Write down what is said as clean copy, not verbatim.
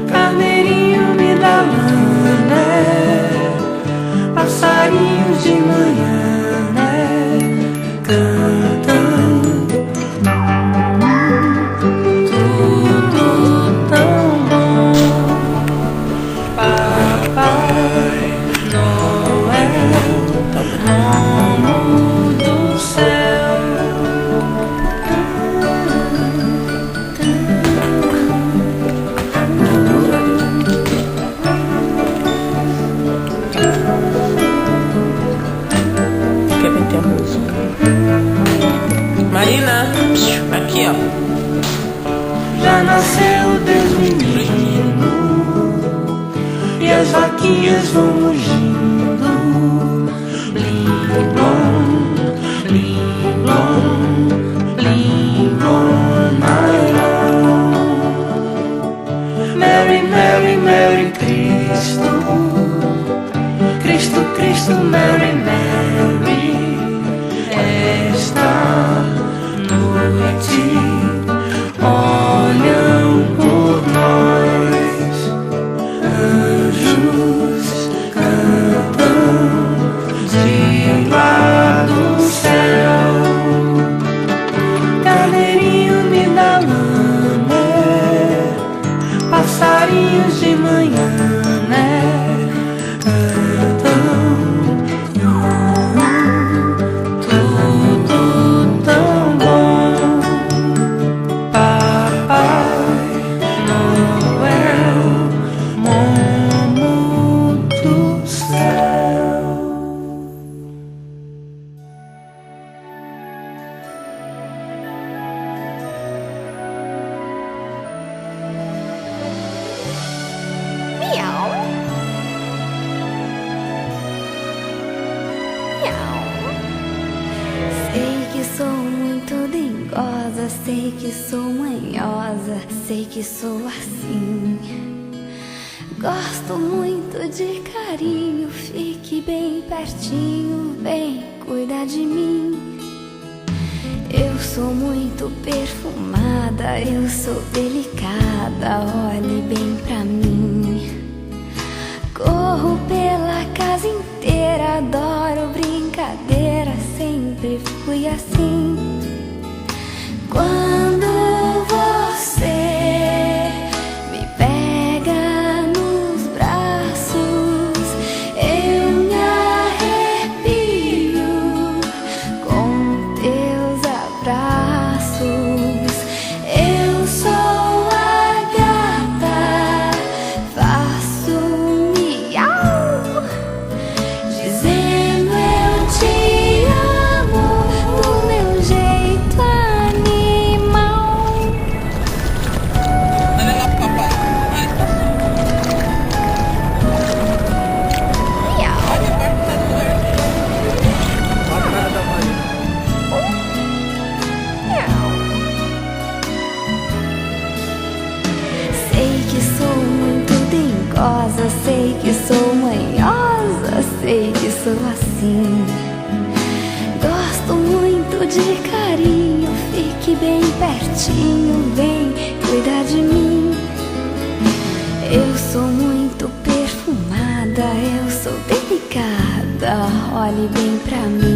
Carneirinho me dá lã, né? Passarinhos de manhã, né? Cantam tudo tão bom. Papai Noel, nomo do céu. Quer meter a música? Marina, aqui ó. Já nasceu Deus menino e as vaquinhas vão mugindo. Blim blom, blim blom, blim blom, Mary, Mary, Mary Cristo, Cristo, Cristo, Mary, Mary. Esta noite olham por nós, anjos cantam de lá do céu. Carneirinho me dá lã, né? Passarinhos de manhã, né? Cantam tudo tão bom. Papai Noel, momo do céu. Miau. Miau. Sei que sou muito dengosa, sei que sou manhosa, sei que sou assim. Gosto muito de carinho, fique bem pertinho, vem cuidar de mim. Eu sou muito perfumada, eu sou delicada, olhe bem pra mim. Corro pela casa inteira, adoro brincadeira, sempre fui assim. Quando você me pega nos braços, eu me arrepio com teus abraços. Eu sou a gata, faço miau, dizendo eu te amo do meu jeito animal. Olha lá pro papai. Miau. Sei que sou muito dengosa, sei que sou manhosa, sei que sou assim. Gosto muito de carinho, fique bem pertinho, vem cuidar de mim. Eu sou muito perfumada, eu sou delicada, olhe bem pra mim.